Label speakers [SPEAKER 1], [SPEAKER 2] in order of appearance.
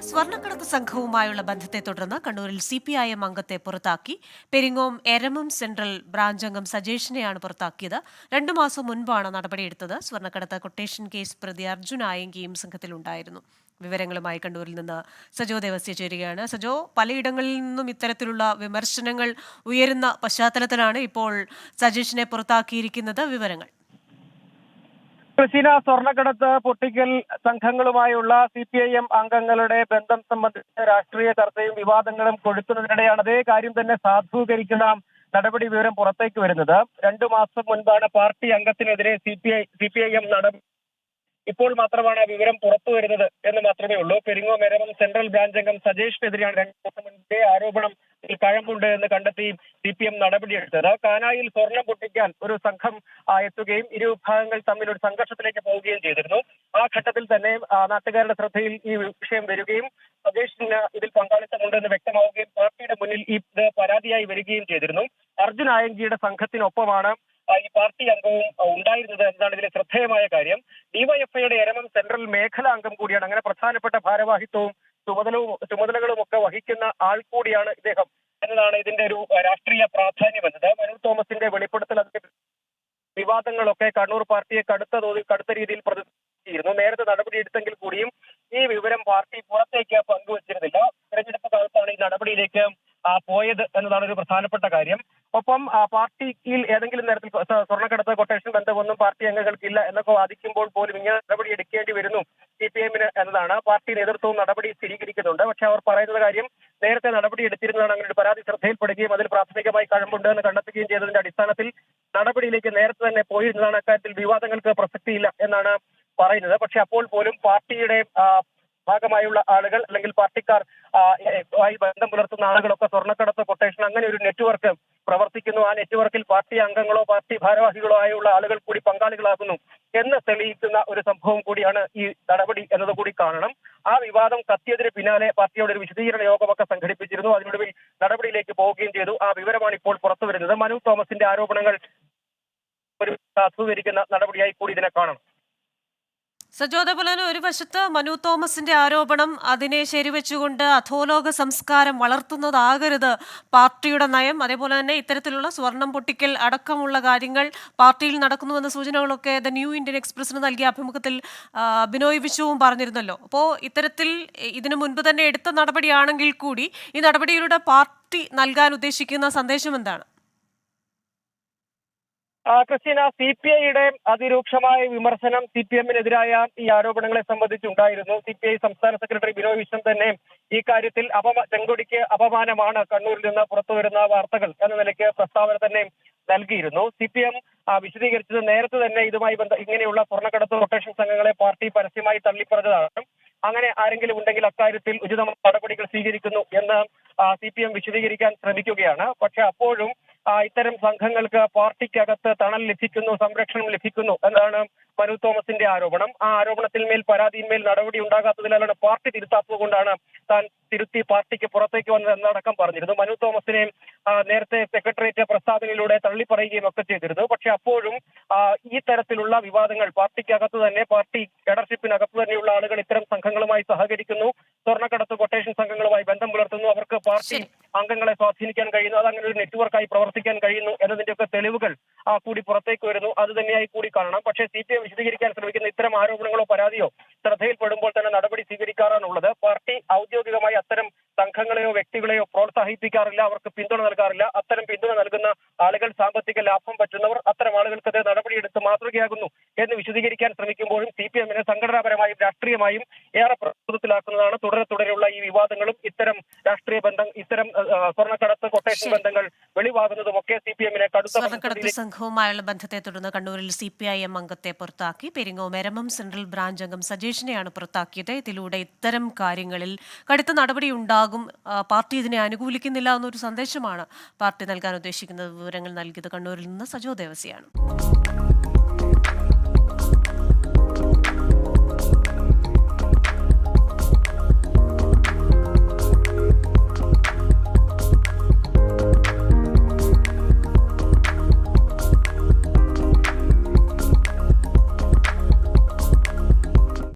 [SPEAKER 1] സ്വർണ്ണക്കടത്ത് സംഘവുമായുള്ള ബന്ധത്തെ തുടർന്ന് കണ്ണൂരിൽ CPIM അംഗത്തെ പുറത്താക്കി. പെരിങ്ങോം എരമം സെൻട്രൽ ബ്രാഞ്ച് അംഗം സജേഷിനെയാണ് പുറത്താക്കിയത്. 2 മാസം മുൻപാണ് നടപടിയെടുത്തത്. സ്വർണ്ണക്കടത്ത് കൊട്ടേഷൻ കേസ് പ്രതി അർജുൻ ആയങ്കിയും സംഘത്തിലുണ്ടായിരുന്നു. വിവരങ്ങളുമായി കണ്ണൂരിൽ നിന്ന് സജോ ദേവസ്യ ചേരുകയാണ്. സജോ, പലയിടങ്ങളിൽ നിന്നും ഇത്തരത്തിലുള്ള വിമർശനങ്ങൾ ഉയരുന്ന പശ്ചാത്തലത്തിലാണ് ഇപ്പോൾ സജേഷിനെ പുറത്താക്കിയിരിക്കുന്നത്. വിവരങ്ങൾ.
[SPEAKER 2] ക്രിസ്റ്റീന, സ്വർണ്ണക്കടത്ത് പൊട്ടിക്കൽ സംഘങ്ങളുമായുള്ള CPIM അംഗങ്ങളുടെ ബന്ധം സംബന്ധിച്ച് രാഷ്ട്രീയ ചർച്ചയും വിവാദങ്ങളും കൊഴുക്കുന്നതിനിടെയാണ് അതേ കാര്യം തന്നെ സാധൂകരിക്കുന്ന നടപടി വിവരം പുറത്തേക്ക് വരുന്നത്. 2 മാസം മുൻപാണ് പാർട്ടി അംഗത്തിനെതിരെ CPIM നടപടി. ഇപ്പോൾ മാത്രമാണ് വിവരം പുറത്തു വരുന്നത് എന്ന് മാത്രമേ ഉള്ളൂ. പെരിങ്ങോം എരമം സെൻട്രൽ ബ്രാഞ്ച് അംഗം സജേഷിനെതിരെയാണ് 2 ദിവസം മുൻപേ ആരോപണം കഴമ്പുണ്ട് എന്ന് കണ്ടെത്തി CPM നടപടിയെടുത്തത്. കാനായിൽ സ്വർണം പൊട്ടിക്കാൻ ഒരു സംഘം എത്തുകയും ഇരുവിഭാഗങ്ങൾ തമ്മിൽ ഒരു സംഘർഷത്തിലേക്ക് പോവുകയും ചെയ്തിരുന്നു. ആ ഘട്ടത്തിൽ തന്നെ നാട്ടുകാരുടെ ശ്രദ്ധയിൽ ഈ വിഷയം വരികയും സജേഷിന് ഇതിൽ പങ്കാളിത്തമുണ്ടെന്ന് വ്യക്തമാവുകയും പാർട്ടിയുടെ മുന്നിൽ ഇത് പരാതിയായി വരികയും ചെയ്തിരുന്നു. അർജുൻ ആയങ്കിയുടെ സംഘത്തിനൊപ്പമാണ് ഈ പാർട്ടി അംഗവും ഉണ്ടായിരുന്നത് എന്നതാണ് ഇതിലെ ശ്രദ്ധേയമായ കാര്യം. DYFIയുടെ എരമം സെൻട്രൽ മേഖലാ അംഗം കൂടിയാണ്. അങ്ങനെ പ്രധാനപ്പെട്ട ഭാരവാഹിത്വവും ചുമതലകളും ഒക്കെ വഹിക്കുന്ന ആൾ കൂടിയാണ് ഇദ്ദേഹം എന്നതാണ് ഇതിന്റെ ഒരു രാഷ്ട്രീയ പ്രാധാന്യം എന്നത്. മനു തോമസിന്റെ വെളിപ്പെടുത്തൽ വിവാദങ്ങളൊക്കെ കണ്ണൂർ പാർട്ടിയെ കടുത്ത രീതിയിൽ പ്രതിനിധീകരിച്ചിരുന്നു. നേരത്തെ നടപടിയെടുത്തെങ്കിൽ കൂടിയും ഈ വിവരം പാർട്ടി പുറത്തേക്ക് പങ്കുവച്ചിരുന്നില്ല. തെരഞ്ഞെടുപ്പ് കാലത്താണ് ഈ നടപടിയിലേക്ക് പോയത് എന്നതാണ് ഒരു പ്രധാനപ്പെട്ട കാര്യം. ഒപ്പം പാർട്ടിയിൽ ഏതെങ്കിലും തരത്തിൽ സ്വർണ്ണക്കടത്ത് കൊട്ടേഷൻ ബന്ധമൊന്നും പാർട്ടി അംഗങ്ങൾക്കില്ല എന്നൊക്കെ വാദിക്കുമ്പോൾ പോലും ഇങ്ങനെ നടപടി എടുക്കേണ്ടി വരുന്നു CPIMന് എന്നതാണ് പാർട്ടി നേതൃത്വവും നടപടി സ്ഥിരീകരിക്കുന്നുണ്ട്. പക്ഷെ അവർ പറയുന്ന കാര്യം നേരത്തെ നടപടി എടുത്തിരുന്നതാണ്. അങ്ങനെ ഒരു പരാതി ശ്രദ്ധയിൽപ്പെടുകയും അതിൽ പ്രാഥമികമായി കഴമ്പുണ്ട് എന്ന് കണ്ടെത്തുകയും ചെയ്തതിന്റെ അടിസ്ഥാനത്തിൽ നടപടിയിലേക്ക് നേരത്തെ തന്നെ പോയിരുന്നതാണ്. അക്കാര്യത്തിൽ വിവാദങ്ങൾക്ക് പ്രസക്തിയില്ല എന്നാണ് പറയുന്നത്. പക്ഷെ അപ്പോൾ പോലും പാർട്ടിയുടെ ഭാഗമായുള്ള ആളുകൾ അല്ലെങ്കിൽ പാർട്ടിക്കാർ ആയി ബന്ധം പുലർത്തുന്ന ആളുകളൊക്കെ സ്വർണ്ണക്കടത്ത് കൊട്ടേഷൻ അങ്ങനെ ഒരു നെറ്റ്വർക്ക് പ്രവർത്തിക്കുന്നു. ആ നെറ്റ്വർക്കിൽ പാർട്ടി അംഗങ്ങളോ പാർട്ടി ഭാരവാഹികളോ ആയുള്ള ആളുകൾ കൂടി പങ്കാളികളാകുന്നു എന്ന് തെളിയിക്കുന്ന ഒരു സംഭവം കൂടിയാണ് ഈ നടപടി എന്നത് കൂടി കാണണം. ആ വിവാദം കത്തിയതിന് പിന്നാലെ പാർട്ടിയുടെ ഒരു വിശദീകരണ യോഗമൊക്കെ സംഘടിപ്പിച്ചിരുന്നു. അതിനൊടുവിൽ നടപടിയിലേക്ക് പോവുകയും ചെയ്തു. ആ വിവരമാണ് ഇപ്പോൾ പുറത്തു വരുന്നത്. മനു തോമസിന്റെ ആരോപണങ്ങൾ ഒരു സാധൂകരിക്കുന്ന നടപടിയായി കൂടി ഇതിനെ കാണണം.
[SPEAKER 1] സജോ, അതേപോലെ തന്നെ ഒരു വശത്ത് മനു തോമസിന്റെ ആരോപണം, അതിനെ ശരിവെച്ചുകൊണ്ട് അധോലോക സംസ്കാരം വളർത്തുന്നതാകരുത് പാർട്ടിയുടെ നയം. അതേപോലെ തന്നെ ഇത്തരത്തിലുള്ള സ്വർണം പൊട്ടിക്കൽ അടക്കമുള്ള കാര്യങ്ങൾ പാർട്ടിയിൽ നടക്കുന്നുവെന്ന സൂചനകളൊക്കെ ദ ന്യൂ ഇന്ത്യൻ എക്സ്പ്രസിന് നൽകിയ അഭിമുഖത്തിൽ ബിനോയ് വിശ്വവും പറഞ്ഞിരുന്നല്ലോ. അപ്പോൾ ഇത്തരത്തിൽ ഇതിനു മുൻപ് തന്നെ എടുത്ത നടപടിയാണെങ്കിൽ കൂടി ഈ നടപടിയിലൂടെ പാർട്ടി നൽകാൻ ഉദ്ദേശിക്കുന്ന സന്ദേശം എന്താണ്?
[SPEAKER 2] ക്രിസ്റ്റീന, CPIയുടെ അതിരൂക്ഷമായ വിമർശനം CPMനെതിരായ ഈ ആരോപണങ്ങളെ സംബന്ധിച്ചുണ്ടായിരുന്നു. CPI സംസ്ഥാന സെക്രട്ടറി ബിനോയ് വിശ്വം തന്നെ ഈ കാര്യത്തിൽ ചെങ്കൊടിക്ക് അപമാനമാണ് കണ്ണൂരിൽ നിന്ന് പുറത്തുവരുന്ന വാർത്തകൾ എന്ന നിലയ്ക്ക് പ്രസ്താവന തന്നെ നൽകിയിരുന്നു. CPM വിശദീകരിച്ചത് നേരത്തെ തന്നെ ഇതുമായി ഇങ്ങനെയുള്ള സ്വർണ്ണക്കടത്ത് റൊട്ടേഷൻ സംഘങ്ങളെ പാർട്ടി പരസ്യമായി തള്ളിപ്പറഞ്ഞതാണ്. അങ്ങനെ ആരെങ്കിലും ഉണ്ടെങ്കിൽ അക്കാര്യത്തിൽ ഉചിതമായ നടപടികൾ സ്വീകരിക്കുന്നു എന്ന് CPM വിശദീകരിക്കാൻ ശ്രമിക്കുകയാണ്. പക്ഷെ അപ്പോഴും ഇത്തരം സംഘങ്ങൾക്ക് പാർട്ടിക്കകത്ത് തണൽ ലഭിക്കുന്നു, സംരക്ഷണം ലഭിക്കുന്നു എന്നാണ് മനു തോമസിന്റെ ആരോപണം. ആ ആരോപണത്തിന്മേൽ പരാതിയിന്മേൽ നടപടി ഉണ്ടാകാത്തതിനാലാണ് പാർട്ടി തിരുത്താത്തത് കൊണ്ടാണ് താൻ തിരുത്തി പാർട്ടിക്ക് പുറത്തേക്ക് വന്നത് എന്നടക്കം പറഞ്ഞിരുന്നു. മനു തോമസിനെ നേരത്തെ സെക്രട്ടേറിയറ്റ് പ്രസ്താവനയിലൂടെ തള്ളിപ്പറയുകയും ഒക്കെ ചെയ്തിരുന്നു. പക്ഷെ അപ്പോഴും ഈ തരത്തിലുള്ള വിവാദങ്ങൾ പാർട്ടിക്കകത്ത് തന്നെ, പാർട്ടി ലീഡർഷിപ്പിനകത്ത് തന്നെയുള്ള ആളുകൾ ഇത്തരം സംഘങ്ങളുമായി സഹകരിക്കുന്നു, സ്വർണ്ണക്കടത്ത് കൊട്ടേഷൻ സംഘങ്ങളുമായി ബന്ധം പുലർത്തുന്നു, അവർക്ക് പാർട്ടി അംഗങ്ങളെ സ്വാധീനിക്കാൻ കഴിയുന്നു, അത് അങ്ങനെ ഒരു നെറ്റ്വർക്കായി പ്രവർത്തിക്കാൻ കഴിയുന്നു എന്നതിന്റെയൊക്കെ തെളിവുകൾ കൂടി പുറത്തേക്ക് വരുന്നു. അത് തന്നെയായി കൂടി കാണണം. പക്ഷേ CPM വിശദീകരിക്കാൻ ശ്രമിക്കുന്ന ഇത്തരം ആരോപണങ്ങളോ പരാതിയോ ശ്രദ്ധയിൽപ്പെടുമ്പോൾ തന്നെ നടപടി സ്വീകരിക്കാറാണുള്ളത്. പാർട്ടി ഔദ്യോഗികമായി അത്തരം സംഘങ്ങളെയോ വ്യക്തികളെയോ പ്രോത്സാഹിപ്പിക്കാറില്ല, അവർക്ക് പിന്തുണ നൽകാറില്ല. അത്തരം പിന്തുണ നൽകുന്ന ആളുകൾ സാമ്പത്തിക ലാഭം പറ്റുന്നവർ, അത്തരം ആളുകൾക്കത് നടപടിയെടുത്ത് മാതൃകയാകുന്നു എന്ന് വിശദീകരിക്കാൻ ശ്രമിക്കുമ്പോഴും CPMനെ സംഘടനാപരമായും രാഷ്ട്രീയമായും ഏറെ പ്രതിരോധത്തിലാക്കുന്നതാണ് തുടരെയുള്ള ഈ വിവാദങ്ങളും ഇത്തരം രാഷ്ട്രീയ ബന്ധം, ഇത്തരം സ്വർണ്ണക്കടത്ത് കൊട്ടേഷൻ ബന്ധങ്ങൾ വെളിവാകുന്നതുമൊക്കെ CPMനെ
[SPEAKER 1] സ്വർണ്ണക്കടത്ത് സംഘവുമായുള്ള ബന്ധത്തെ തുടർന്ന് കണ്ണൂരിൽ CPIM അംഗത്തെ പുറത്താക്കി. പെരിങ്ങോം എരമം സെൻട്രൽ ബ്രാഞ്ച് അംഗം സജേഷിനെയാണ് പുറത്താക്കിയത്. ഇതിലൂടെ ഇത്തരം കാര്യങ്ങളിൽ കടുത്ത നടപടി ഉണ്ടാകും, പാർട്ടി ഇതിനെ അനുകൂലിക്കുന്നില്ല എന്നൊരു സന്ദേശമാണ് പാർട്ടി നൽകാൻ ഉദ്ദേശിക്കുന്നത്. വിവരങ്ങൾ നൽകിയത് കണ്ണൂരിൽ നിന്ന് സജോ ദേവസിയാണ്.